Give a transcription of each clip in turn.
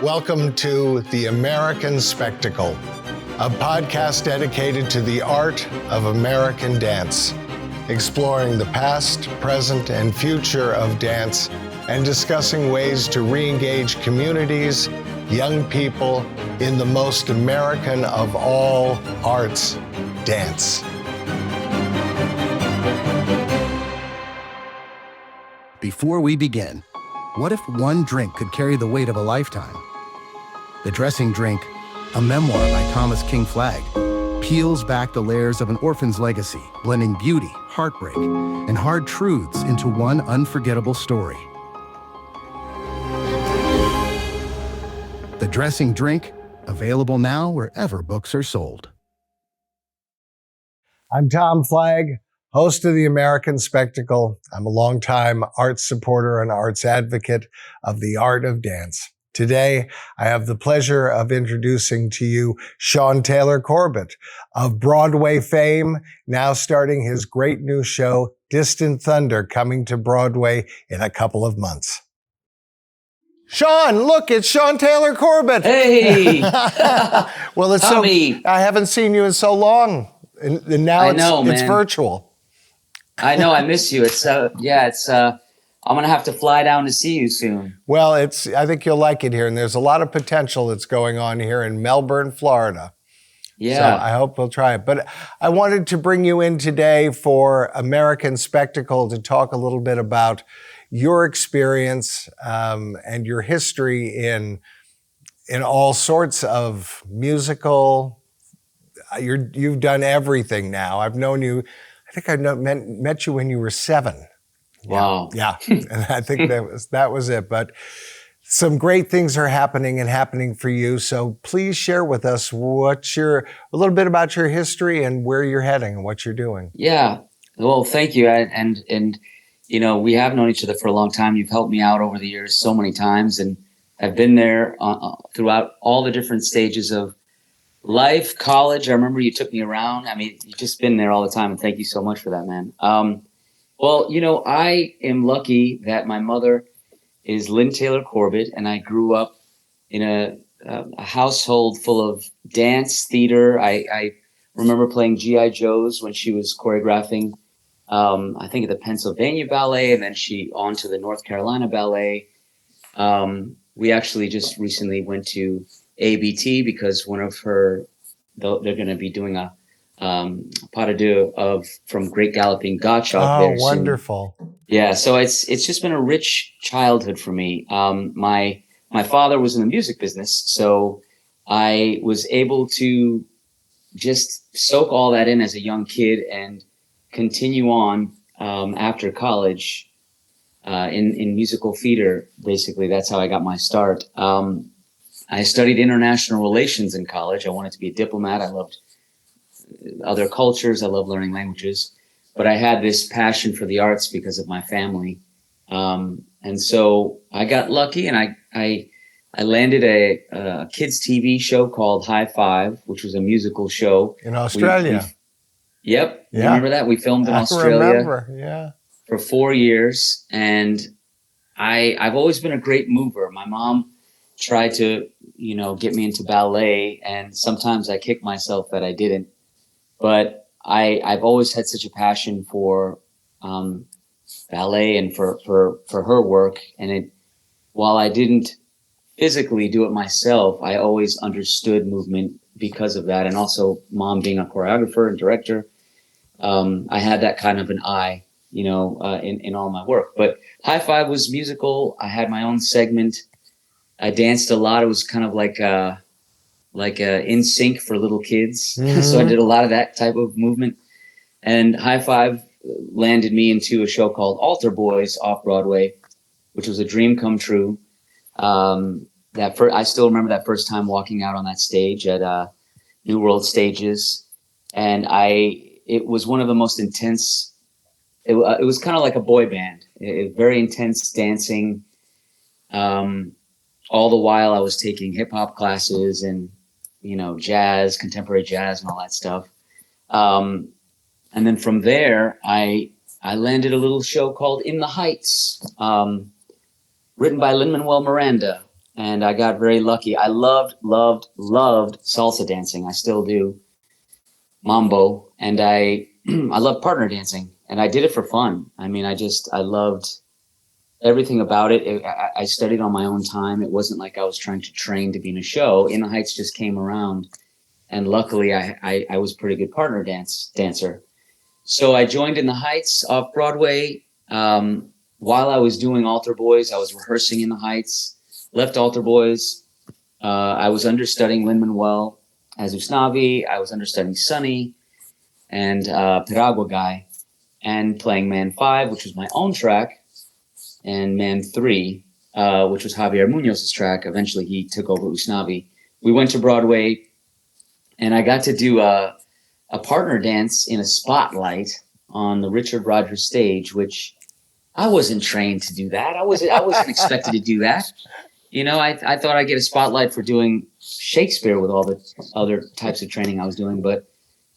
Welcome to The American Spectacle, a podcast dedicated to the art of American dance, exploring the past, present, and future of dance, and discussing ways to re-engage communities, young people, in the most American of all arts, dance. Before we begin, what if one drink could carry the weight of a lifetime? The Dressing Drink, a memoir by Thomas King Flagg, peels back the layers of an orphan's legacy, blending beauty, heartbreak, and hard truths into one unforgettable story. The Dressing Drink, available now wherever books are sold. I'm Tom Flagg, host of The American Spectacle. I'm a longtime arts supporter and arts advocate of the art of dance. Today, I have the pleasure of introducing to you Shaun Taylor-Corbett of Broadway fame, now starting his great new show, Distant Thunder, coming to Broadway in a couple of months. Shaun, look, it's Shaun Taylor-Corbett. Hey! Well, it's Tommy. I haven't seen you in so long, and now it's virtual. I know, I miss you. I'm going to have to fly down to see you soon. Well, I think you'll like it here, and there's a lot of potential that's going on here in Melbourne, Florida. Yeah. So I hope we'll try it. But I wanted to bring you in today for American Spectacle to talk a little bit about your experience and your history in all sorts of musical. You've done everything now. I've known you. I think I met you when you were 7. Wow. Yeah. And I think that was it. But some great things are happening for you. So please share with us a little bit about your history and where you're heading and what you're doing. Yeah. Well, thank you. And you know, we have known each other for a long time. You've helped me out over the years so many times, and I've been there throughout all the different stages of life, college. I remember you took me around. I mean, you've just been there all the time, and thank you so much for that, man. Well, you know, I am lucky that my mother is Lynn Taylor-Corbett, and I grew up in a household full of dance, theater. I remember playing G.I. Joes when she was choreographing, I think, at the Pennsylvania Ballet, and then she on to the North Carolina Ballet. We actually just recently went to ABT because one of they're going to be doing a pas de deux from Great Galloping Gottschalk. Oh, wonderful. Yeah, so it's just been a rich childhood for me. My father was in the music business, so I was able to just soak all that in as a young kid and continue on after college in musical theater. Basically, that's how I got my start. I studied international relations in college. I wanted to be a diplomat. I loved other cultures. I love learning languages, but I had this passion for the arts because of my family. And so I got lucky, and I landed a kids TV show called High Five, which was a musical show in Australia. Yep. Yeah. You remember that? We filmed in Australia. I remember. Yeah. For 4 years. And I've always been a great mover. My mom tried to, get me into ballet, and sometimes I kick myself that I didn't. But I've always had such a passion for ballet and for her work. And while I didn't physically do it myself, I always understood movement because of that. And also, mom being a choreographer and director, I had that kind of an eye, in all my work. But High Five was musical. I had my own segment. I danced a lot. It was kind of like in sync for little kids. Mm-hmm. So I did a lot of that type of movement. And High Five landed me into a show called Altar Boys off Broadway, which was a dream come true. I still remember that first time walking out on that stage at New World Stages, and it was one of the most intense. It was kind of like a boy band. Very intense dancing. All the while I was taking hip hop classes and jazz, contemporary jazz, and all that stuff. And then from there, I landed a little show called In the Heights, written by Lin-Manuel Miranda. and I got very lucky. I loved salsa dancing. I still do mambo, and I I love partner dancing, and I did it for fun. I mean, I loved everything about it. I studied on my own time. It wasn't like I was trying to train to be in a show. In the Heights just came around, and luckily I was a pretty good partner dancer. So I joined In the Heights off Broadway. While I was doing Altar Boys, I was rehearsing In the Heights. Left Altar Boys. I was understudying Lin-Manuel as Usnavi. I was understudying Sonny and Piragua Guy, and playing Man 5, which was my own track, and Man 3, which was Javier Munoz's track. Eventually, he took over Usnavi. We went to Broadway, and I got to do a partner dance in a spotlight on the Richard Rodgers stage, which I wasn't trained to do that. I wasn't expected to do that. You know, I thought I'd get a spotlight for doing Shakespeare with all the other types of training I was doing, but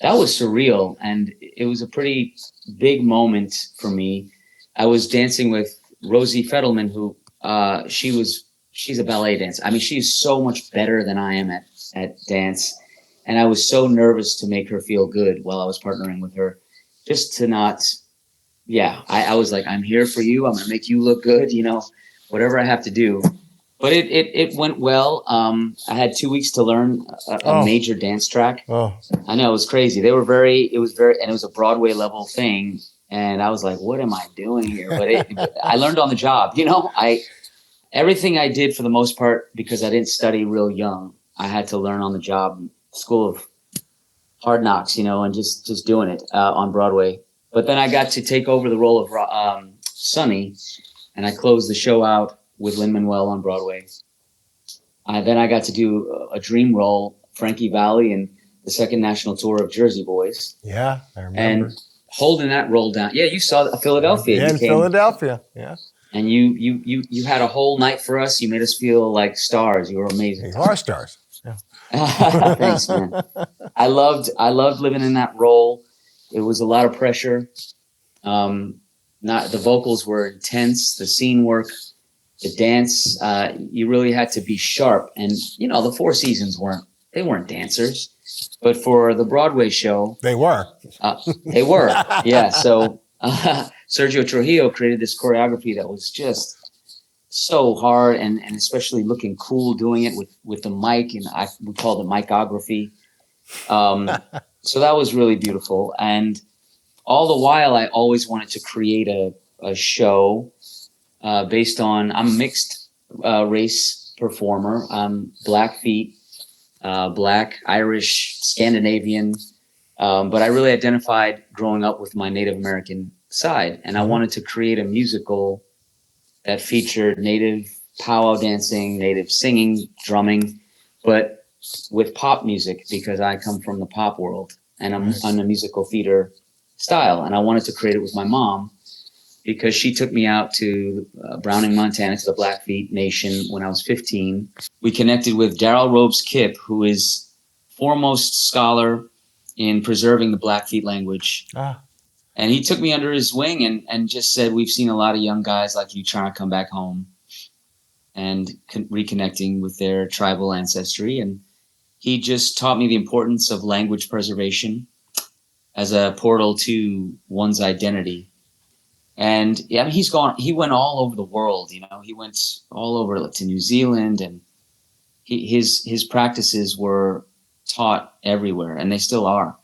that was surreal, and it was a pretty big moment for me. I was dancing with Rosie Fettelman, who she's a ballet dancer. I mean, she's so much better than I am at dance, and I was so nervous to make her feel good while I was partnering with her, just to not. Yeah, I was like, I'm here for you. I'm gonna make you look good. You know, whatever I have to do. But it went well. I had 2 weeks to learn a major dance track. Oh, I know, it was crazy. And it was a Broadway level thing. And I was like, what am I doing here? But I learned on the job, you know, everything I did for the most part, because I didn't study real young, I had to learn on the job, school of hard knocks, you know, and just doing it on Broadway. But then I got to take over the role of Sonny, and I closed the show out with Lin-Manuel on Broadway. Then I got to do a dream role, Frankie Valli, in the second national tour of Jersey Boys. yeah, I remember. And holding that role down. Yeah, you saw Philadelphia. Yeah, in Philadelphia. Yeah. And you had a whole night for us. You made us feel like stars. You were amazing. You are stars. Yeah. Thanks, man. I loved living in that role. It was a lot of pressure. The vocals were intense, the scene work, the dance. You really had to be sharp. And you know, the Four Seasons weren't dancers, but for the Broadway show, They were. they were. Yeah. So Sergio Trujillo created this choreography that was just so hard, and especially looking cool doing it with the mic, and we call it micography. So that was really beautiful. And all the while, I always wanted to create a show based on, I'm a mixed race performer. I'm Blackfeet, Black, Irish, Scandinavian. But I really identified growing up with my Native American side. And I wanted to create a musical that featured Native powwow dancing, Native singing, drumming, but with pop music, because I come from the pop world and I'm on a musical theater style. And I wanted to create it with my mom, because she took me out to Browning, Montana, to the Blackfeet Nation when I was 15. We connected with Darryl Robes Kipp, who is foremost scholar in preserving the Blackfeet language. And he took me under his wing and just said, we've seen a lot of young guys like you trying to come back home and reconnecting with their tribal ancestry. And he just taught me the importance of language preservation as a portal to one's identity. And yeah, he went all over the world, you know, he went all over to New Zealand, and his practices were taught everywhere, and they still are.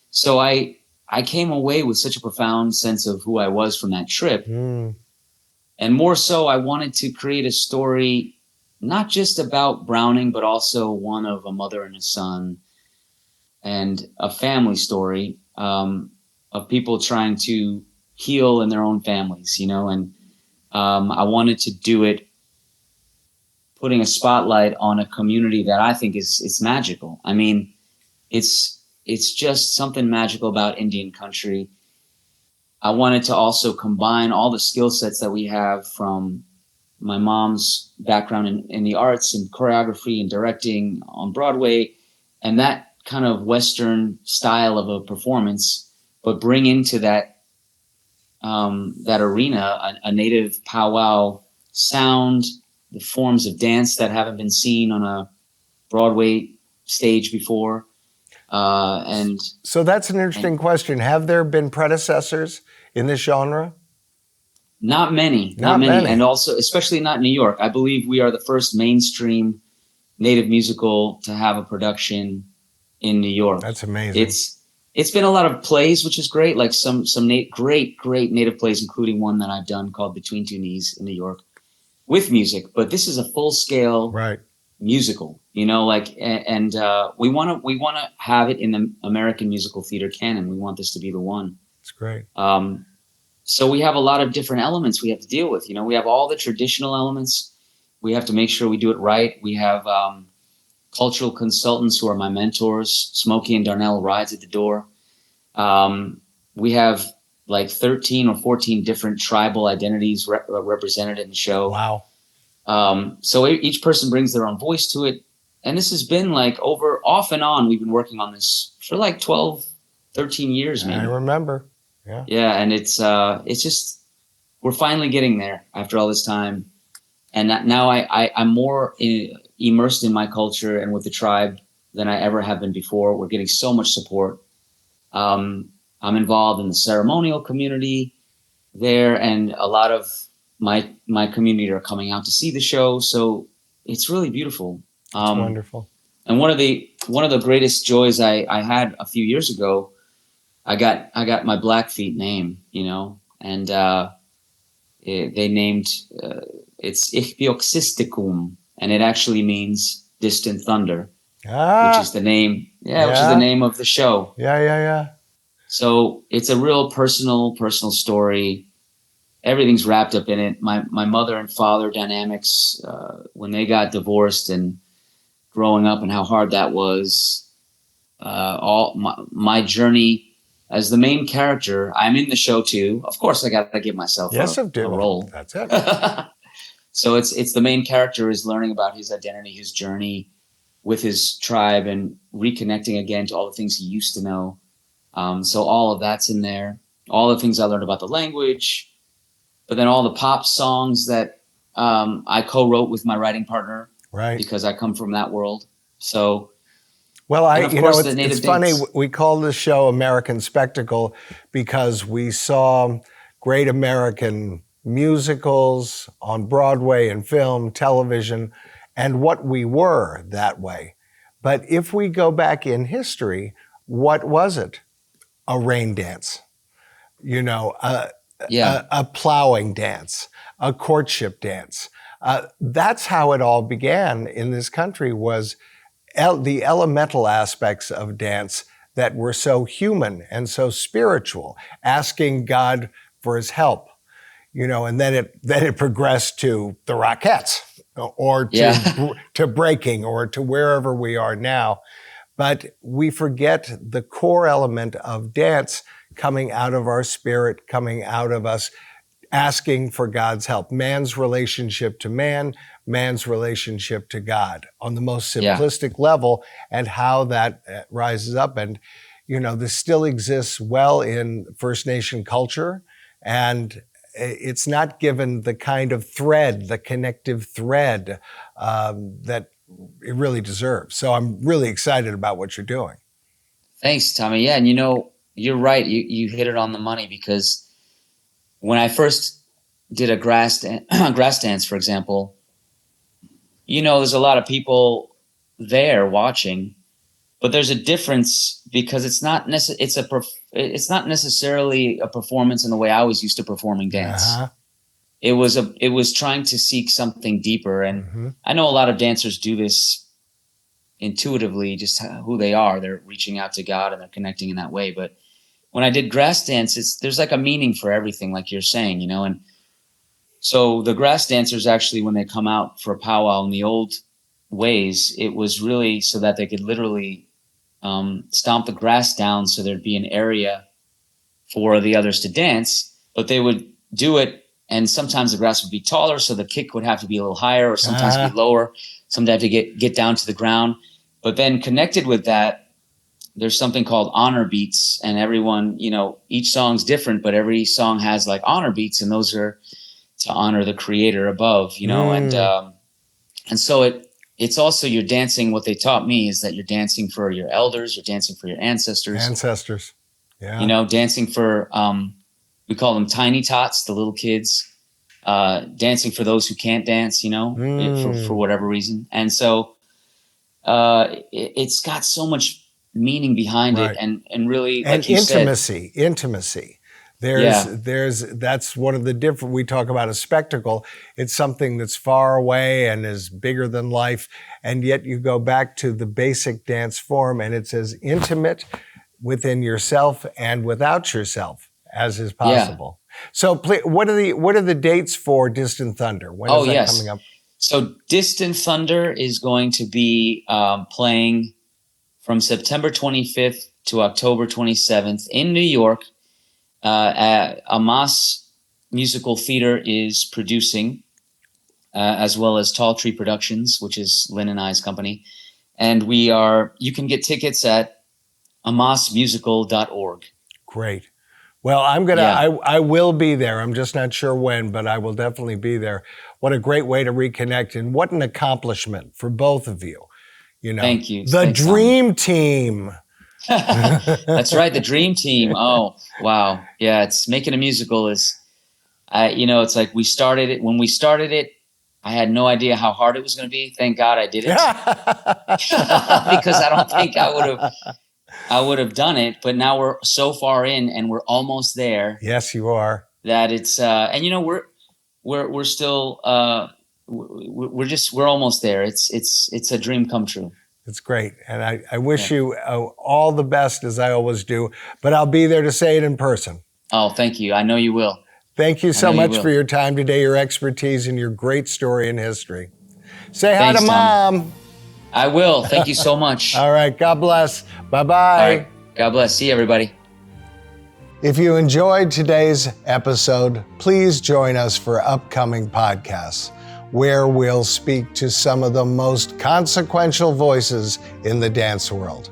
So I came away with such a profound sense of who I was from that trip. And more so, I wanted to create a story, not just about Browning, but also one of a mother and a son, and a family story of people trying to heal in their own families, you know. And I wanted to do it putting a spotlight on a community that I think it's magical. I mean, it's just something magical about Indian country. I wanted to also combine all the skill sets that we have from my mom's background in the arts and choreography and directing on Broadway, and that kind of Western style of a performance, but bring into that arena a native powwow sound, the forms of dance that haven't been seen on a Broadway stage before. And so that's an interesting question. Have there been predecessors in this genre? Not many. And also, especially not in New York. I believe we are the first mainstream native musical to have a production in New York. That's amazing. It's been a lot of plays, which is great. Like some great native plays, including one that I've done called Between Two Knees in New York with music. But this is a full scale musical, you know, like, and we want to have it in the American musical theater canon. We want this to be the one. It's great. So we have a lot of different elements we have to deal with. You know, we have all the traditional elements. We have to make sure we do it right. We have cultural consultants who are my mentors, Smokey and Darnell rides at the door. We have like 13 or 14 different tribal identities represented in the show. Wow. So each person brings their own voice to it. And this has been like off and on, we've been working on this for like 12, 13 years maybe. I remember. Yeah, and it's just, we're finally getting there after all this time. And now I'm more immersed in my culture and with the tribe than I ever have been before. We're getting so much support. I'm involved in the ceremonial community there, and a lot of my community are coming out to see the show. So it's really beautiful. It's wonderful. And one of the greatest joys I had a few years ago, I got my Blackfeet name, you know, and they named it's Ichthyoxisticum, and it actually means distant thunder, which is the name. Yeah, which is the name of the show. Yeah. So it's a real personal story. Everything's wrapped up in it. My mother and father dynamics when they got divorced and growing up, and how hard that was. All my journey as the main character. I'm in the show too. Of course, I got to give myself a role. That's it. So it's the main character is learning about his identity, his journey with his tribe, and reconnecting again to all the things he used to know. So all of that's in there. All the things I learned about the language, but then all the pop songs that I co-wrote with my writing partner, right? Because I come from that world. So. Well, it's funny. We call this show American Spectacle because we saw great American musicals on Broadway and film, television, and what we were that way. But if we go back in history, what was it? A rain dance, you know, a plowing dance, a courtship dance. That's how it all began in this country, was the elemental aspects of dance that were so human and so spiritual, asking God for his help, you know, and then it progressed to the Rockettes or to breaking or to wherever we are now. But we forget the core element of dance coming out of our spirit, coming out of us asking for God's help. Man's relationship to man, man's relationship to God on the most simplistic level, and how that rises up. And, you know, this still exists well in First Nation culture, and it's not given the kind of thread, the connective thread that it really deserves. So I'm really excited about what you're doing. Thanks, Tommy. Yeah, and you know, you're right. You hit it on the money, because when I first did a grass dance, for example, you know, there's a lot of people there watching, but there's a difference because it's not necessarily a performance in the way I was used to performing dance. Uh-huh. It was trying to seek something deeper, and I know a lot of dancers do this intuitively, just who they are. They're reaching out to God and they're connecting in that way. But when I did grass dance, there's like a meaning for everything, like you're saying, you know. And so the grass dancers actually, when they come out for a powwow in the old ways, it was really so that they could literally stomp the grass down, so there'd be an area for the others to dance. But they would do it, and sometimes the grass would be taller, so the kick would have to be a little higher, or sometimes be lower. Sometimes have to get down to the ground. But then connected with that, there's something called honor beats, and everyone, you know, each song's different, but every song has like honor beats, and those are to honor the creator above, you know. And And so it's also, you're dancing. What they taught me is that you're dancing for your elders, you're dancing for your ancestors. Ancestors. Yeah. You know, dancing for, we call them tiny tots, the little kids, dancing for those who can't dance, you know, for whatever reason. And so it's got so much meaning behind it, and really, like and you intimacy, said, intimacy. Yeah. That's one of the different, we talk about a spectacle. It's something that's far away and is bigger than life. And yet you go back to the basic dance form and it's as intimate within yourself and without yourself as is possible. So what are the dates for Distant Thunder? When is that coming up? So Distant Thunder is going to be playing from September 25th to October 27th in New York. Amas Musical Theater is producing, as well as Tall Tree Productions, which is Lynn and I's company. And you can get tickets at amasmusical.org. Great. Well, I will be there. I'm just not sure when, but I will definitely be there. What a great way to reconnect, and what an accomplishment for both of you. You know, thank you. Thanks, dream team. That's right. The dream team. Oh, wow. Yeah. It's making a musical it's like when we started it, I had no idea how hard it was going to be. Thank God I did it. Because I don't think I would have done it, but now we're so far in and we're almost there. Yes, you are. That it's, and you know, we're still, we're almost there. It's a dream come true. It's great. And I wish you all the best, as I always do, but I'll be there to say it in person. Oh, thank you. I know you will. Thank you so much for your time today, your expertise, and your great story and history. Say hi to Mom. Tom. I will. Thank you so much. All right. God bless. Bye-bye. All right. God bless. See you, everybody. If you enjoyed today's episode, please join us for upcoming podcasts, where we'll speak to some of the most consequential voices in the dance world.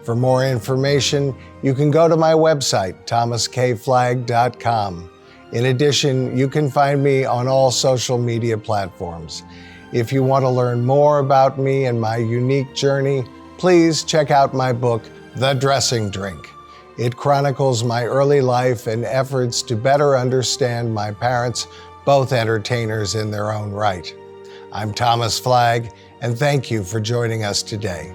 For more information, you can go to my website, thomaskflagg.com. In addition, you can find me on all social media platforms. If you want to learn more about me and my unique journey, please check out my book, The Dressing Drink. It chronicles my early life and efforts to better understand my parents, both entertainers in their own right. I'm Thomas Flagg, and thank you for joining us today.